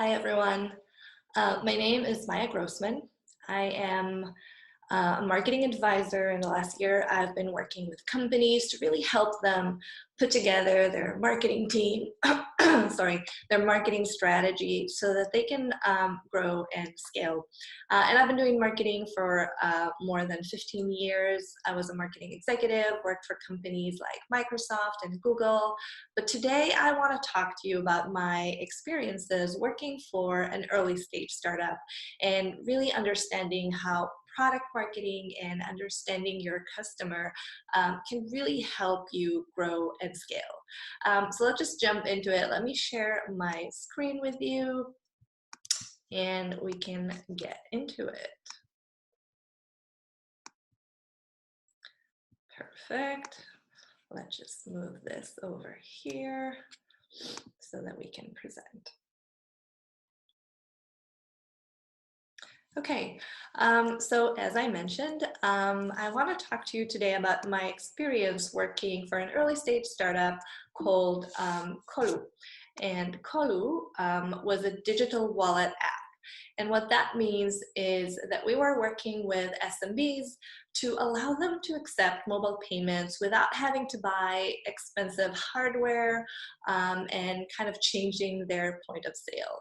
Hi, everyone. My name is Maya Grossman. I am a marketing advisor. In the last year, I've been working with companies to really help them put together their marketing team, their marketing strategy so that they can grow and scale. And I've been doing marketing for more than 15 years. I was a marketing executive, worked for companies like Microsoft and Google. But today I want to talk to you about my experiences working for an early stage startup and really understanding how product marketing and understanding your customer can really help you grow and scale. So let's just jump into it. Let me share my screen with you and we can get into it. Perfect. Let's just move this over here so that we can present. Okay, so as I mentioned, I want to talk to you today about my experience working for an early stage startup called Kolu. And Kolu was a digital wallet app. And what that means is that we were working with SMBs to allow them to accept mobile payments without having to buy expensive hardware and kind of changing their point of sale.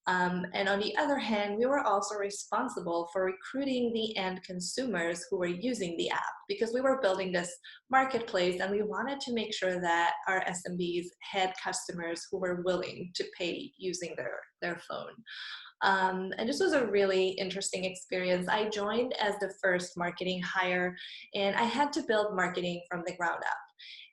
And on the other hand, we were also responsible for recruiting the end consumers who were using the app because we were building this marketplace and we wanted to make sure that our SMBs had customers who were willing to pay using their phone. And this was a really interesting experience. I joined as the first marketing hire and I had to build marketing from the ground up.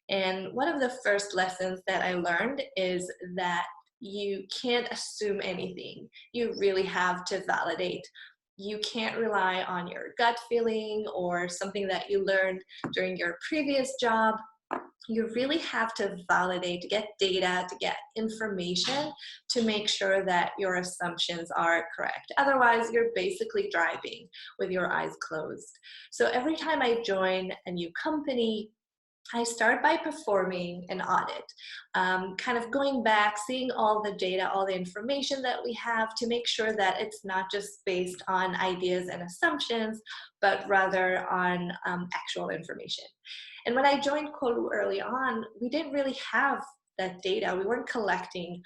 And one of the first lessons that I learned is that you can't assume anything. You really have to validate. You can't rely on your gut feeling or something that you learned during your previous job. You really have to validate, to get data, to get information to make sure that your assumptions are correct. Otherwise, you're basically driving with your eyes closed. So every time I join a new company, I start by performing an audit, kind of going back, seeing all the data, all the information that we have to make sure that it's not just based on ideas and assumptions, but rather on actual information. And when I joined Kolu early on, we didn't really have that data. We weren't collecting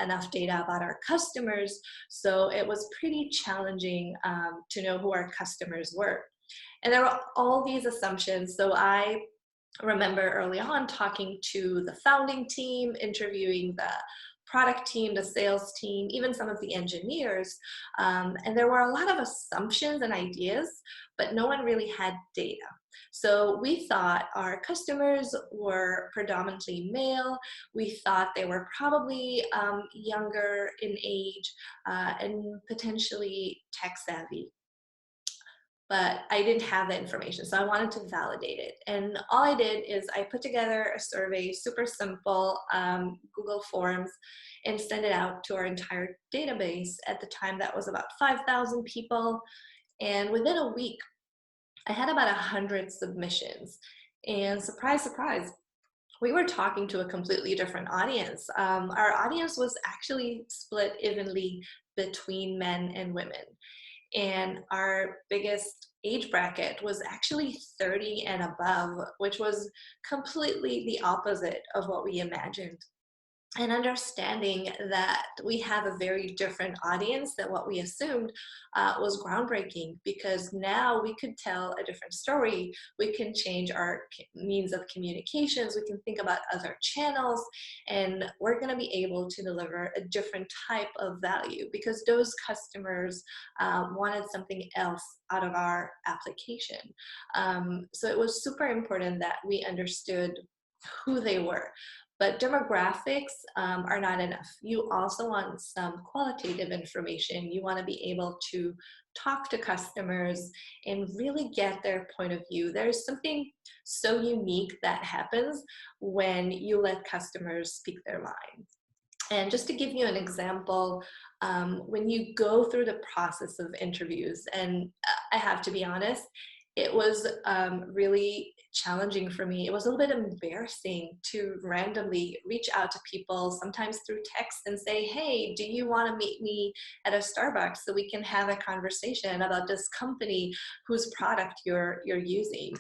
enough data about our customers, so it was pretty challenging to know who our customers were. And there were all these assumptions, so I remember early on talking to the founding team, interviewing the product team, the sales team, even some of the engineers. And there were a lot of assumptions and ideas, but no one really had data. So we thought our customers were predominantly male. We thought they were probably younger in age and potentially tech savvy. But I didn't have that information, so I wanted to validate it. And all I did is I put together a survey, super simple, Google Forms, and sent it out to our entire database. At the time, that was about 5,000 people. And within a week, I had about 100 submissions. And surprise, surprise, we were talking to a completely different audience. Our audience was actually split evenly between men and women. And our biggest age bracket was actually 30 and above, which was completely the opposite of what we imagined. And understanding that we have a very different audience than what we assumed was groundbreaking, because now we could tell a different story. We can change our means of communications. We can think about other channels, and we're going to be able to deliver a different type of value because those customers wanted something else out of our application. So it was super important that we understood who they were. But demographics are not enough. You also want some qualitative information. You want to be able to talk to customers and really get their point of view. There's something so unique that happens when you let customers speak their mind. And just to give you an example, when you go through the process of interviews, and I have to be honest, it was really challenging for me. It was a little bit embarrassing to randomly reach out to people, sometimes through text, and say, hey, do you want to meet me at a Starbucks so we can have a conversation about this company whose product you're using?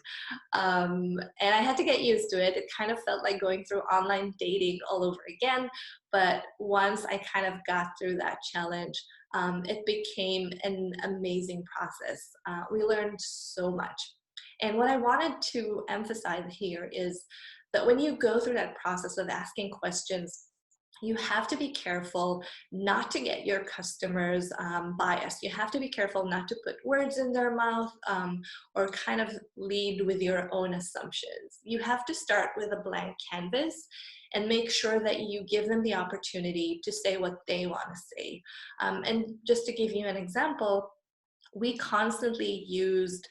And I had to get used to it. It kind of felt like going through online dating all over again. But once I kind of got through that challenge, it became an amazing process. We learned so much. And what I wanted to emphasize here is that when you go through that process of asking questions, you have to be careful not to get your customers biased. You have to be careful not to put words in their mouth or kind of lead with your own assumptions. You have to start with a blank canvas and make sure that you give them the opportunity to say what they want to say. And just to give you an example, we constantly used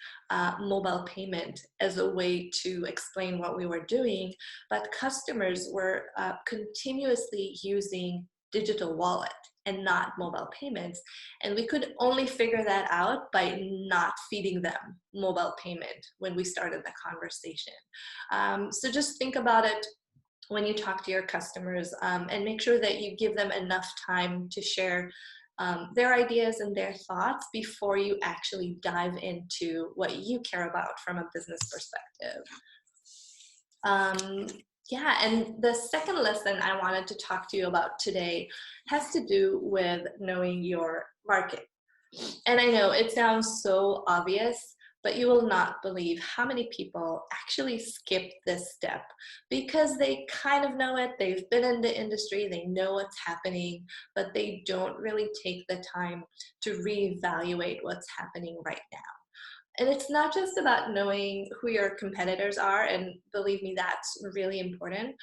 mobile payment as a way to explain what we were doing, but customers were continuously using digital wallet and not mobile payments. And we could only figure that out by not feeding them mobile payment when we started the conversation. So just think about it when you talk to your customers and make sure that you give them enough time to share their ideas and their thoughts before you actually dive into what you care about from a business perspective. Yeah, and the second lesson I wanted to talk to you about today has to do with knowing your market. And I know it sounds so obvious, but you will not believe how many people actually skip this step because they kind of know it, they've been in the industry, they know what's happening, but they don't really take the time to reevaluate what's happening right now. And it's not just about knowing who your competitors are, and believe me, that's really important,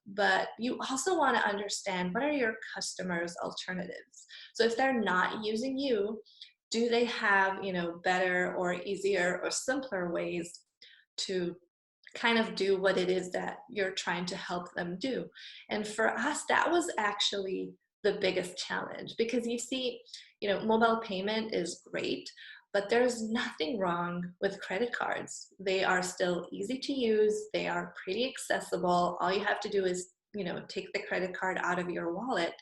but you also want to understand what are your customers' alternatives. So if they're not using you, do they have, better or easier or simpler ways to kind of do what it is that you're trying to help them do? And for us, that was actually the biggest challenge because you see, mobile payment is great, but there's nothing wrong with credit cards. They are still easy to use. They are pretty accessible. All you have to do is, take the credit card out of your wallet.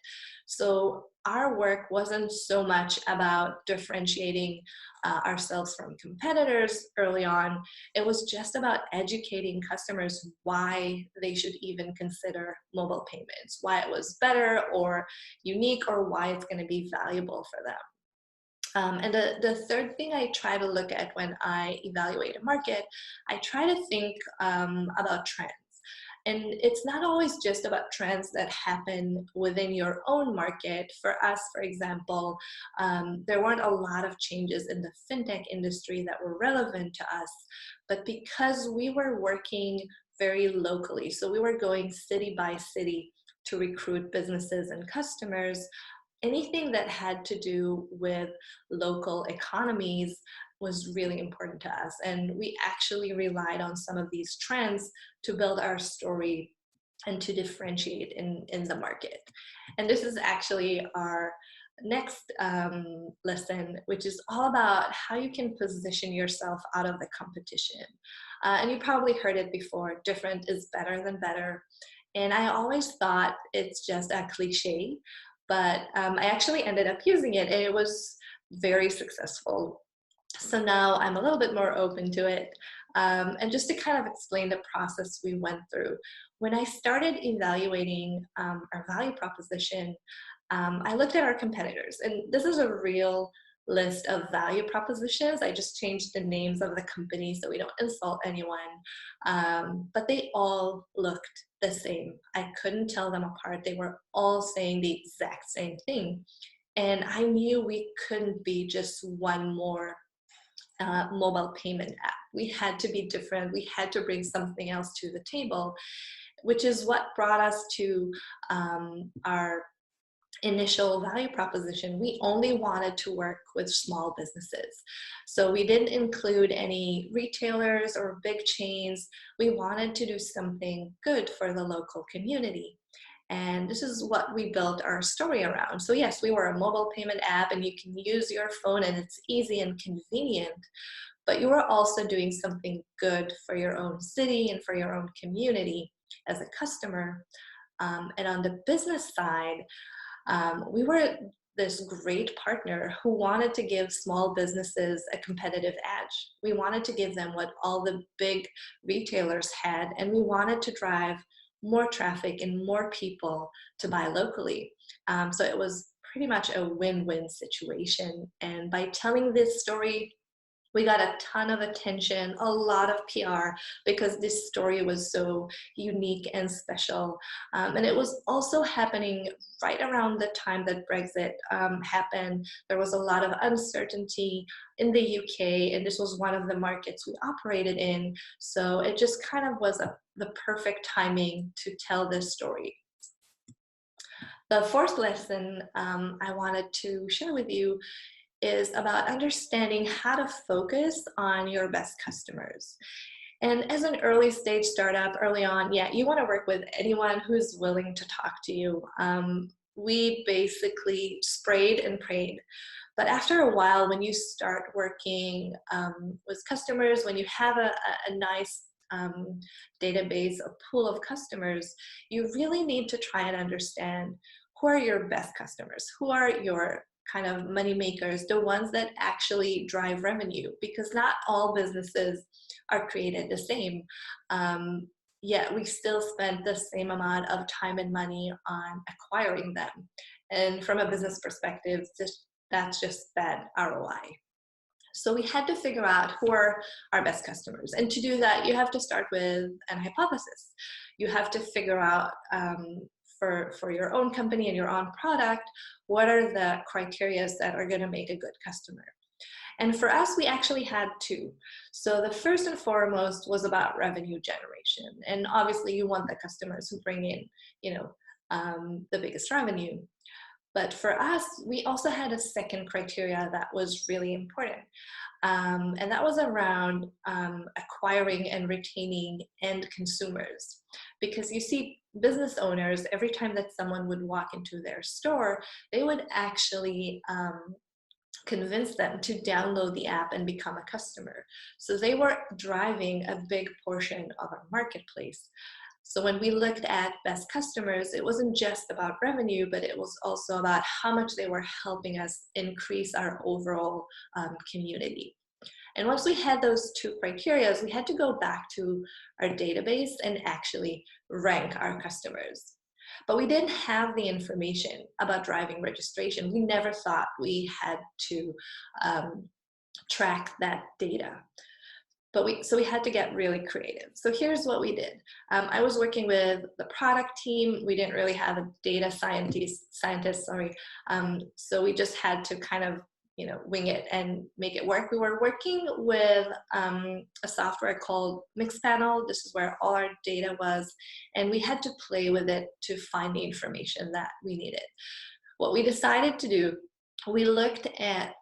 So our work wasn't so much about differentiating ourselves from competitors early on. It was just about educating customers why they should even consider mobile payments, why it was better or unique, or why it's going to be valuable for them. And the third thing I try to look at when I evaluate a market, I try to think about trends. And it's not always just about trends that happen within your own market. For us, for example, there weren't a lot of changes in the fintech industry that were relevant to us, but because we were working very locally, so we were going city by city to recruit businesses and customers, anything that had to do with local economies was really important to us. And we actually relied on some of these trends to build our story and to differentiate in the market. And this is actually our next lesson, which is all about how you can position yourself out of the competition. And you probably heard it before, different is better than better. And I always thought it's just a cliche, but I actually ended up using it and it was very successful. So now I'm a little bit more open to it. And just to kind of explain the process we went through, when I started evaluating our value proposition, I looked at our competitors, and this is a real list of value propositions. I just changed the names of the companies so we don't insult anyone, but they all looked the same. I couldn't tell them apart. They were all saying the exact same thing. And I knew we couldn't be just one more mobile payment app. We had to be different. We had to bring something else to the table, which is what brought us to our initial value proposition. We only wanted to work with small businesses. So we didn't include any retailers or big chains. We wanted to do something good for the local community. And this is what we built our story around. So yes, we were a mobile payment app and you can use your phone and it's easy and convenient, but you were also doing something good for your own city and for your own community as a customer. And on the business side, we were this great partner who wanted to give small businesses a competitive edge. We wanted to give them what all the big retailers had, and we wanted to drive more traffic and more people to buy locally. So it was pretty much a win-win situation. And by telling this story, we got a ton of attention, a lot of PR, because this story was so unique and special. And it was also happening right around the time that Brexit happened. There was a lot of uncertainty in the UK, and this was one of the markets we operated in. So it just kind of was the perfect timing to tell this story. The fourth lesson I wanted to share with you is about understanding how to focus on your best customers. And as an early stage startup, early on, yeah, you want to work with anyone who's willing to talk to you. We basically sprayed and prayed. But after a while, when you start working with customers, when you have a nice database, a pool of customers, you really need to try and understand who are your best customers, who are your kind of money makers, the ones that actually drive revenue, because not all businesses are created the same. Yet we still spend the same amount of time and money on acquiring them. And from a business perspective, that's just bad ROI. So we had to figure out who are our best customers. And to do that, you have to start with an hypothesis. You have to figure out for your own company and your own product, what are the criteria that are going to make a good customer? And for us, we actually had two. So the first and foremost was about revenue generation. And obviously you want the customers who bring in, the biggest revenue. But for us, we also had a second criteria that was really important. And that was around acquiring and retaining end consumers. Because you see, business owners, every time that someone would walk into their store, they would actually convince them to download the app and become a customer. So they were driving a big portion of our marketplace. So when we looked at best customers, it wasn't just about revenue, but it was also about how much they were helping us increase our overall community. And once we had those two criteria, we had to go back to our database and actually rank our customers. But we didn't have the information about driving registration. We never thought we had to track that data. So we had to get really creative. So here's what we did. I was working with the product team. We didn't really have a data scientist, so we just had to kind of wing it and make it work. We were working with a software called Mixpanel. This is where all our data was, and we had to play with it to find the information that we needed. What we decided to do, we looked at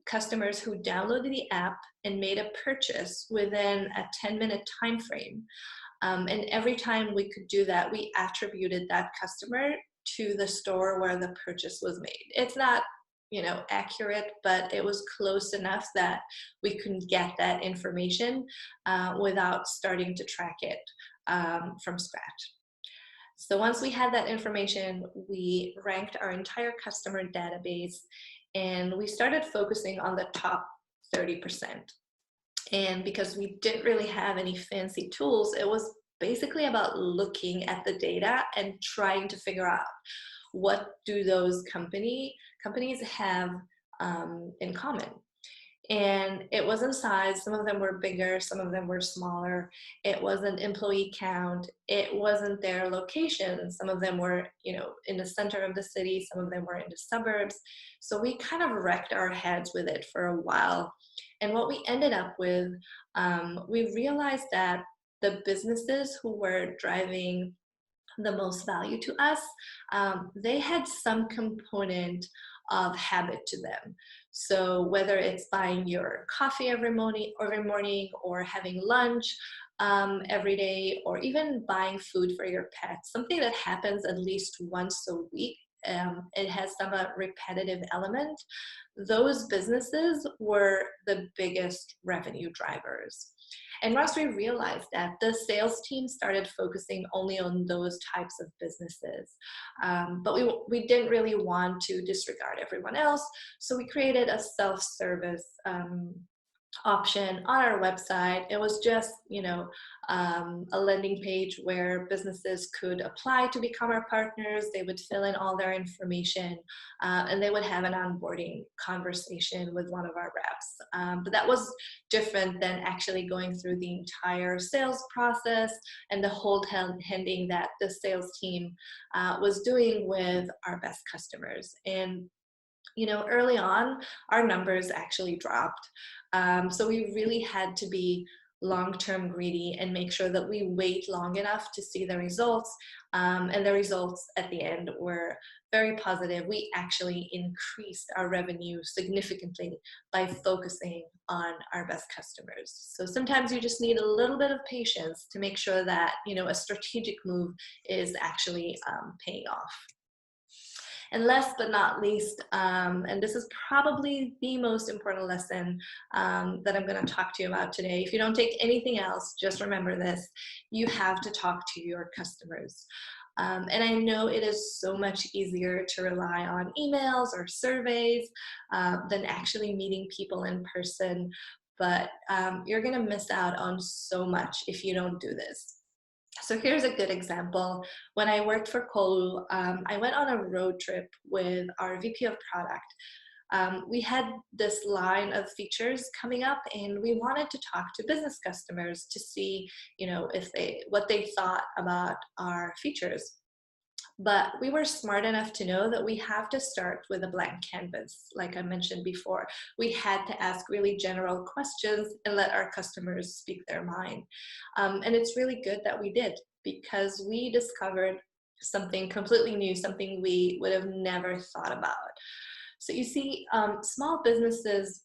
customers who downloaded the app and made a purchase within a 10-minute time frame. And every time we could do that, we attributed that customer to the store where the purchase was made. It's not accurate, but it was close enough that we could get that information without starting to track it from scratch. So once we had that information, we ranked our entire customer database, and we started focusing on the top 30%. And because we didn't really have any fancy tools, it was basically about looking at the data and trying to figure out what do those companies have in common. And it wasn't size. Some of them were bigger, some of them were smaller. It wasn't employee count. It wasn't their location. Some of them were, in the center of the city. Some of them were in the suburbs. So we kind of wrecked our heads with it for a while. And what we ended up with, we realized that the businesses who were driving the most value to us, they had some component of habit to them. So whether it's buying your coffee every morning or having lunch every day, or even buying food for your pets, something that happens at least once a week, it has some repetitive element, those businesses were the biggest revenue drivers. And once we realized that, the sales team started focusing only on those types of businesses. But we didn't really want to disregard everyone else, so we created a self-service option on our website. It was just, a landing page where businesses could apply to become our partners. They would fill in all their information, and they would have an onboarding conversation with one of our reps. But that was different than actually going through the entire sales process and the hold-handing that the sales team was doing with our best customers. And early on, our numbers actually dropped. So we really had to be long-term greedy and make sure that we wait long enough to see the results. And the results at the end were very positive. We actually increased our revenue significantly by focusing on our best customers. So sometimes you just need a little bit of patience to make sure that, a strategic move is actually paying off. And last but not least, and this is probably the most important lesson that I'm going to talk to you about today. If you don't take anything else, just remember this: you have to talk to your customers. And I know it is so much easier to rely on emails or surveys than actually meeting people in person, but you're going to miss out on so much if you don't do this. So here's a good example. When I worked for Kolu, I went on a road trip with our VP of product. We had this line of features coming up, and we wanted to talk to business customers to see, what they thought about our features. But we were smart enough to know that we have to start with a blank canvas. Like I mentioned before, we had to ask really general questions and let our customers speak their mind. And it's really good that we did, because we discovered something completely new, something we would have never thought about. So you see, small businesses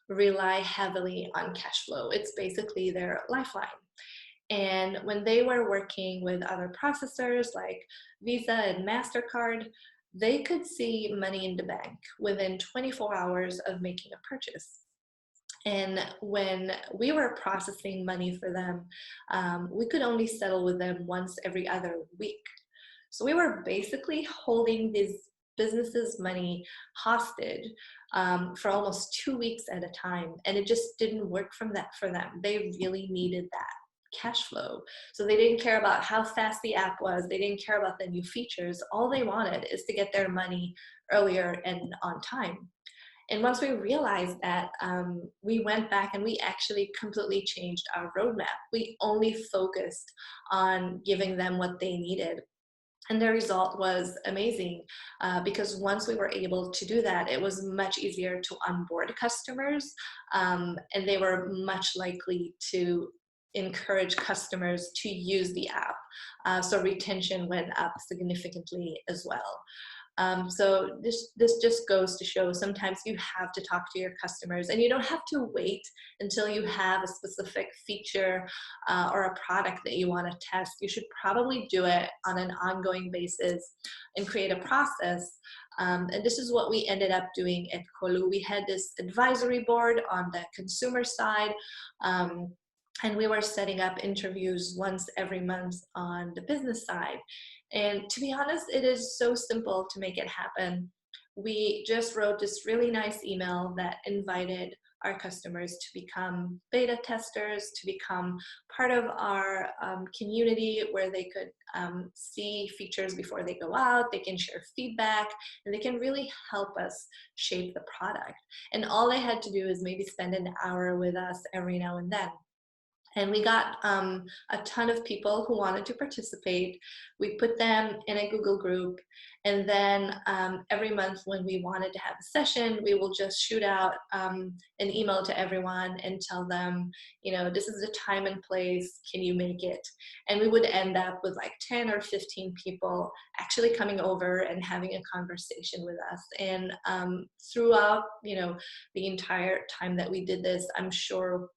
rely heavily on cash flow. It's basically their lifeline. And when they were working with other processors like Visa and MasterCard, they could see money in the bank within 24 hours of making a purchase. And when we were processing money for them, we could only settle with them once every other week. So we were basically holding these businesses' money hostage for almost 2 weeks at a time. And it just didn't work for them. They really needed that cash flow. So they didn't care about how fast the app was. They didn't care about the new features. All they wanted is to get their money earlier and on time. And once we realized that, we went back and we actually completely changed our roadmap. We only focused on giving them what they needed. And the result was amazing, because once we were able to do that, it was much easier to onboard customers, and they were much likely to encourage customers to use the app. So retention went up significantly as well. So this just goes to show sometimes you have to talk to your customers, and you don't have to wait until you have a specific feature or a product that you want to test. You should probably do it on an ongoing basis and create a process. And this is what we ended up doing at Kolu. We had this advisory board on the consumer side, and we were setting up interviews once every month on the business side. And to be honest, it is so simple to make it happen. We just wrote this really nice email that invited our customers to become beta testers, to become part of our community where they could see features before they go out, they can share feedback, and they can really help us shape the product. And all they had to do is maybe spend an hour with us every now and then. And we got a ton of people who wanted to participate. We put them in a Google group, and then every month when we wanted to have a session, we will just shoot out an email to everyone and tell them, this is the time and place, can you make it? And we would end up with like 10 or 15 people actually coming over and having a conversation with us. And throughout, the entire time that we did this, I'm sure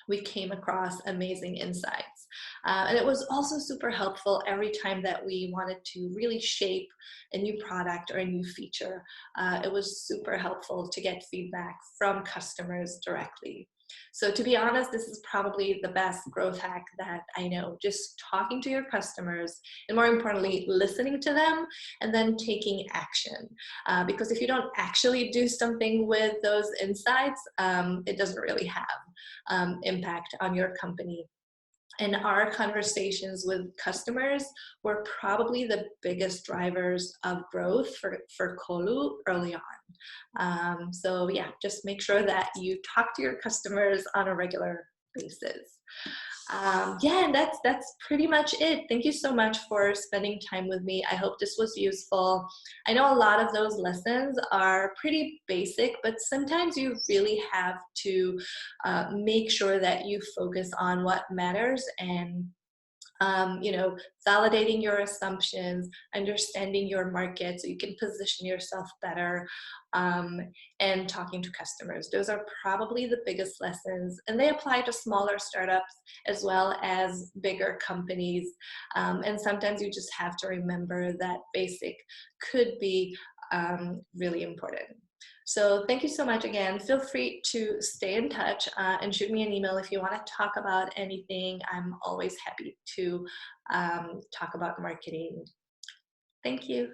we came across amazing insights. And it was also super helpful every time that we wanted to really shape a new product or a new feature. It was super helpful to get feedback from customers directly. So to be honest, this is probably the best growth hack that I know, just talking to your customers and, more importantly, listening to them and then taking action. Because if you don't actually do something with those insights, it doesn't really have impact on your company. And our conversations with customers were probably the biggest drivers of growth for Kolu early on. So yeah, just make sure that you talk to your customers on a regular basis. Yeah, and that's pretty much it. Thank you so much for spending time with me. I hope this was useful. I know a lot of those lessons are pretty basic, but sometimes you really have to make sure that you focus on what matters and validating your assumptions, understanding your market so you can position yourself better, and talking to customers. Those are probably the biggest lessons, and they apply to smaller startups as well as bigger companies. And sometimes you just have to remember that basic could be really important. So thank you so much again. Feel free to stay in touch and shoot me an email if you want to talk about anything. I'm always happy to talk about marketing. Thank you.